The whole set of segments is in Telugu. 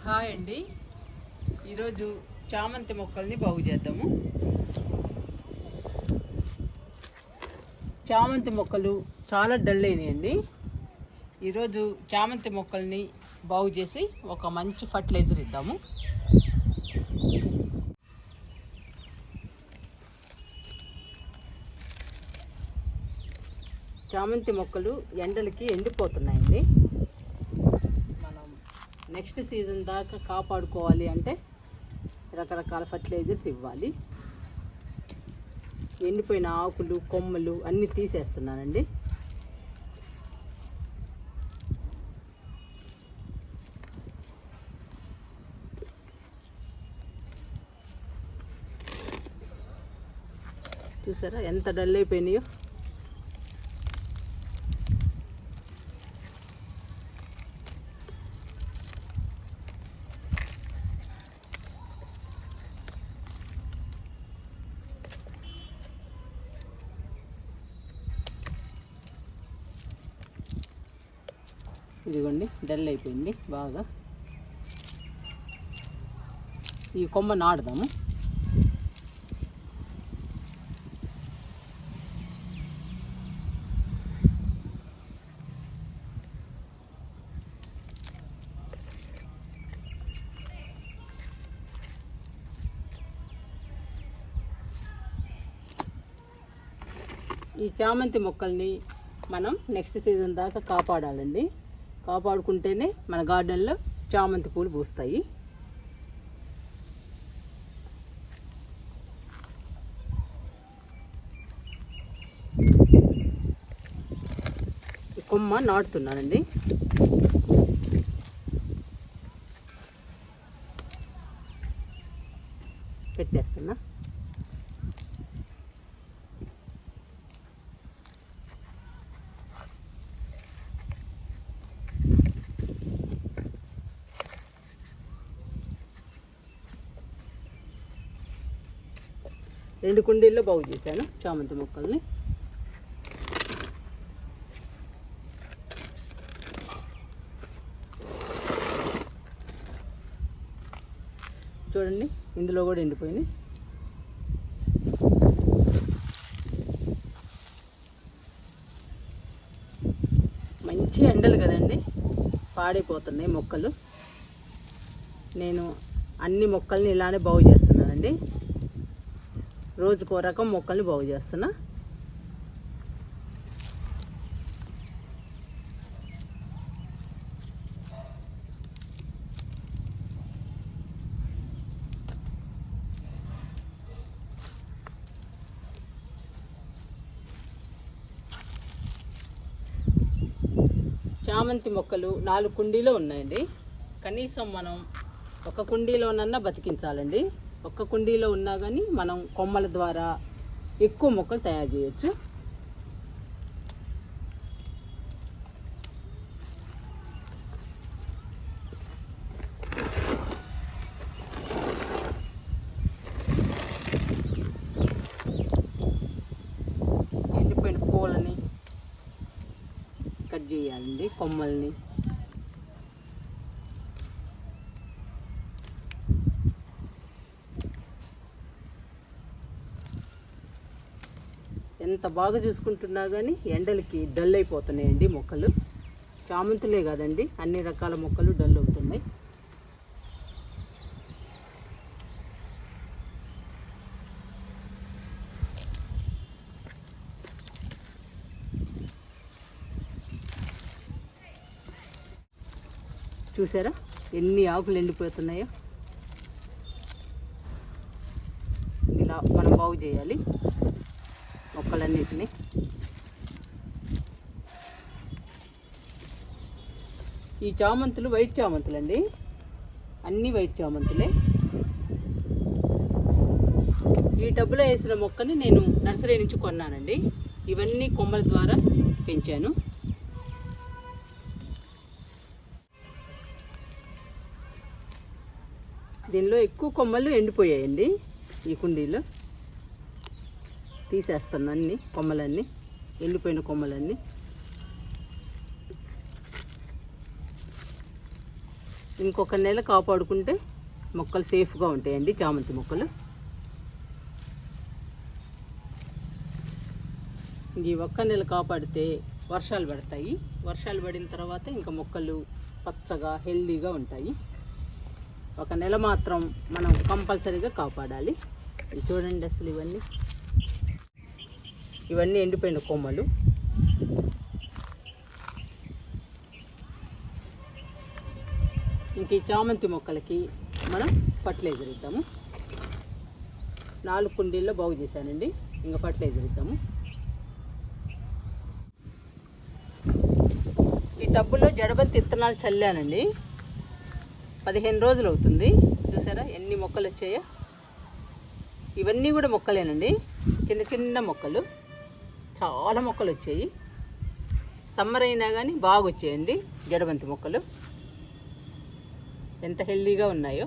హాయ్ అండి. ఈరోజు చామంతి మొక్కల్ని బాగు చేద్దాము. చామంతి మొక్కలు చాలా డల్ అయినాయండి. ఈరోజు చామంతి మొక్కల్ని బాగు చేసి ఒక మంచి ఫర్టిలైజర్ ఇద్దాము. చామంతి మొక్కలు ఎండలకి ఎండిపోతున్నాయండి. నెక్స్ట్ సీజన్ దాకా కాపాడుకోవాలి అంటే రకరకాల ఫర్టిలైజర్స్ ఇవ్వాలి. ఎండిపోయిన ఆకులు కొమ్మలు అన్నీ తీసేస్తున్నానండి. చూసారా ఎంత డల్ అయిపోయినాయో. ఇదిగోండి డల్ అయిపోయింది బాగా. ఈ కొమ్మ నాటుదాము. ఈ చామంతి మొక్కల్ని మనం నెక్స్ట్ సీజన్ దాకా కాపాడాలండి. కాపాడుకుంటేనే మన గార్డెన్లో చామంతి పూలు పూస్తాయి. కొమ్మ నాటుతున్నానండి. పెట్టేస్తున్నా. రెండు కుండీల్లో బాగు చేశాను చామంతి మొక్కల్ని. చూడండి ఇందులో కూడా ఎండిపోయింది. మంచి ఎండలు కదండి, పాడైపోతున్నాయి మొక్కలు. నేను అన్ని మొక్కల్ని ఇలానే బాగు చేస్తున్నానండి. రోజుకో రకం మొక్కల్ని బాగు చేస్తున్నా. చామంతి మొక్కలు 4 కుండీలో ఉన్నాయండి. కనీసం మనం ఒక కుండీలోనన్నా బతికించాలండి. ఒక్క కుండీలో ఉన్నా కానీ మనం కొమ్మల ద్వారా ఎక్కువ మొక్కలు తయారు చేయొచ్చు. ఎండిపోయిన పూలని కట్ చేయాలండి, కొమ్మల్ని. ఎంత బాగా చూసుకుంటున్నా కానీ ఎండలకి డల్ అయిపోతున్నాయండి మొక్కలు. చామంతులే కాదండి, అన్ని రకాల మొక్కలు డల్ అవుతున్నాయి. చూసారా ఎన్ని ఆకులు ఎండిపోతున్నాయో. ఇలా మనం బాగు చేయాలి మొక్కలన్నిటిని. ఈ చామంతులు వైట్ చామంతులు అండి, అన్నీ వైట్ చామంతులే. ఈ టబ్బులో వేసిన మొక్కని నేను నర్సరీ నుంచి కొన్నానండి. ఇవన్నీ కొమ్మల ద్వారా పెంచాను. దీనిలో ఎక్కువ కొమ్మలు ఎండిపోయాయండి. ఈ కుండీలో తీసేస్తాను అన్ని కొమ్మలన్నీ, ఎండిపోయిన కొమ్మలన్నీ. ఇంకొక నెల కాపాడుకుంటే మొక్కలు సేఫ్గా ఉంటాయండి చామంతి మొక్కలు. ఈ ఒక్క నెల కాపాడితే వర్షాలు పడతాయి. వర్షాలు పడిన తర్వాత ఇంకా మొక్కలు పచ్చగా హెల్దీగా ఉంటాయి. ఒక నెల మాత్రం మనం కంపల్సరీగా కాపాడాలి. చూడండి అసలు ఇవన్నీ ఎండిపోయిన కొమ్మలు. ఇంక ఈ చామంతి మొక్కలకి మనం ఫర్టిలైజర్ ఇద్దాము. 4 కుండీల్లో బాగు చేశానండి. ఇంకా ఫర్టిలైజర్ ఇద్దాము. ఈ టబ్బులో జడబంతి విత్తనాలు చల్లానండి. 15 రోజులు అవుతుంది. చూసారా ఎన్ని మొక్కలు వచ్చాయో. ఇవన్నీ కూడా మొక్కలేనండి, చిన్న చిన్న మొక్కలు. చాలా మొక్కలు వచ్చాయి. సమ్మర్ అయినా కానీ బాగా వచ్చాయండి జడబంతి మొక్కలు. ఎంత హెల్దీగా ఉన్నాయో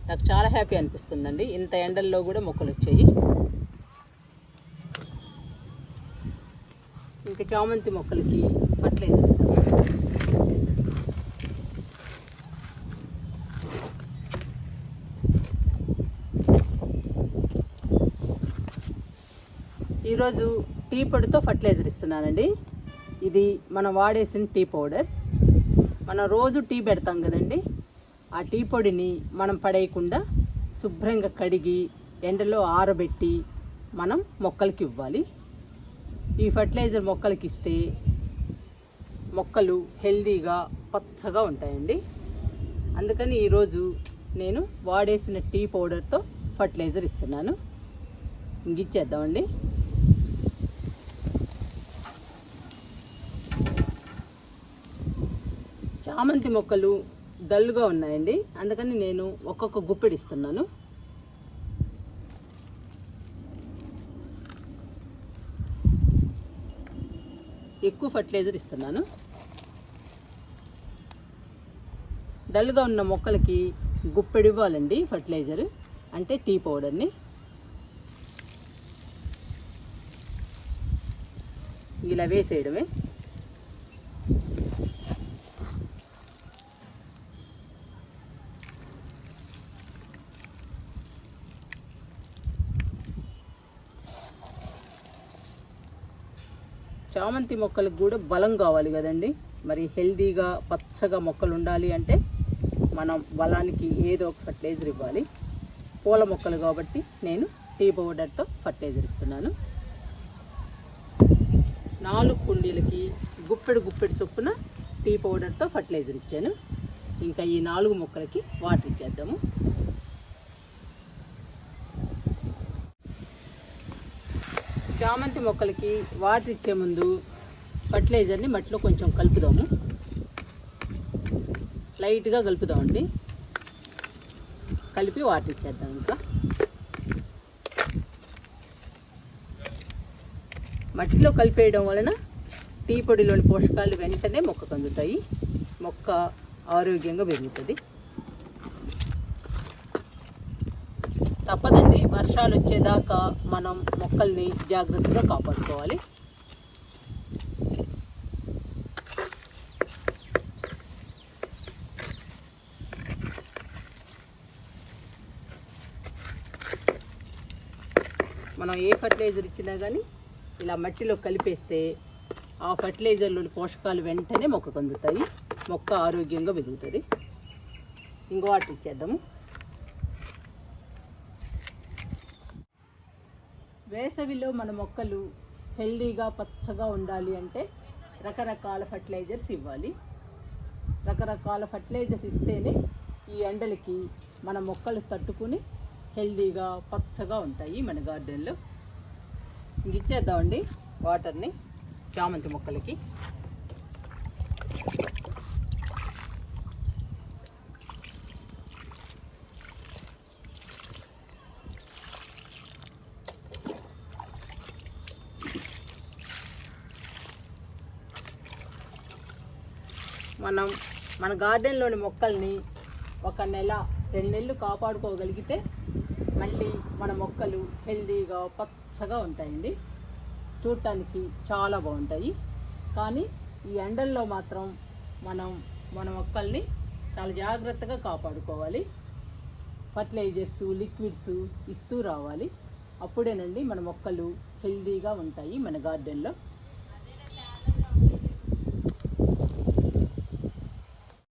నాకు చాలా హ్యాపీ అనిపిస్తుందండి. ఇంత ఎండల్లో కూడా మొక్కలు వచ్చాయి. ఇంకా చామంతి మొక్కలకి ఫర్టిలైజర్ ఈరోజు టీ పొడితో ఫర్టిలైజర్ ఇస్తున్నానండి. ఇది మనం వాడేసిన టీ పౌడర్. మనం రోజు టీ పెడతాం కదండి, ఆ టీ పొడిని మనం పడేయకుండా శుభ్రంగా కడిగి ఎండలో ఆరబెట్టి మనం మొక్కలకి ఇవ్వాలి. ఈ ఫర్టిలైజర్ మొక్కలకి ఇస్తే మొక్కలు హెల్దీగా పచ్చగా ఉంటాయండి. అందుకని ఈరోజు నేను వాడేసిన టీ పౌడర్తో ఫర్టిలైజర్ ఇస్తున్నాను. ఇచ్చేద్దామండి. చామంతి మొక్కలు డల్గా ఉన్నాయండి, అందుకని నేను ఒక్కొక్క గుప్పెడు ఇస్తున్నాను. ఎక్కువ ఫర్టిలైజర్ ఇస్తున్నాను. డల్గా ఉన్న మొక్కలకి గుప్పెడు ఇవ్వాలండి ఫర్టిలైజర్, అంటే టీ పౌడర్ని. ఇలా వేసేయడమే. చామంతి మొక్కలకు కూడా బలం కావాలి కదండి. మరి హెల్దీగా పచ్చగా మొక్కలు ఉండాలి అంటే మనం బలానికి ఏదో ఒక ఫర్టిలైజర్ ఇవ్వాలి. పూల మొక్కలు కాబట్టి నేను టీ పౌడర్తో ఫర్టిలైజర్ ఇస్తున్నాను. 4 కుండీలకి గుప్పెడు చొప్పున టీ పౌడర్తో ఫర్టిలైజర్ ఇచ్చాను. ఇంకా ఈ 4 మొక్కలకి వాటర్ ఇచ్చేద్దాము. చామంతి మొక్కలకి వాటర్ ఇచ్చే ముందు ఫర్టిలైజర్ని మట్టిలో కొంచెం కలుపుదాము. లైట్గా కలుపుదామండి. కలిపి వాటర్ ఇచ్చేద్దాం. ఇంకా మట్టిలో కలిపేయడం వలన టీ పొడిలోని పోషకాలు వెంటనే మొక్కకు అందుతాయి. మొక్క ఆరోగ్యంగా పెరుగుతుంది. తప్పదండి, వర్షాలు వచ్చేదాకా మనం మొక్కల్ని జాగ్రత్తగా కాపాడుకోవాలి. మనం ఏ ఫర్టిలైజర్ ఇచ్చినా కానీ ఇలా మట్టిలో కలిపేస్తే ఆ ఫర్టిలైజర్లోని పోషకాలు వెంటనే మొక్కకు అందుతాయి. మొక్క ఆరోగ్యంగా పెరుగుతుంది. ఇంకో వాటర్ ఇచ్చేద్దాము. వేసవిలో మన మొక్కలు హెల్దీగా పచ్చగా ఉండాలి అంటే రకరకాల ఫర్టిలైజర్స్ ఇవ్వాలి. రకరకాల ఫర్టిలైజర్స్ ఇస్తేనే ఈ ఎండలకి మన మొక్కలు తట్టుకుని హెల్దీగా పచ్చగా ఉంటాయి మన గార్డెన్లో. ఇచ్చేద్దామండి వాటర్ని చామంతి మొక్కలకి. మనం మన గార్డెన్లోని మొక్కల్ని 1 నెల 2 నెలలు కాపాడుకోగలిగితే మళ్ళీ మన మొక్కలు హెల్దీగా పచ్చగా ఉంటాయండి. చూడటానికి చాలా బాగుంటాయి. కానీ ఈ ఎండల్లో మాత్రం మనం మన మొక్కల్ని చాలా జాగ్రత్తగా కాపాడుకోవాలి. ఫర్టిలైజర్స్, లిక్విడ్స్ ఇస్తూ రావాలి. అప్పుడేనండి మన మొక్కలు హెల్దీగా ఉంటాయి మన గార్డెన్లో.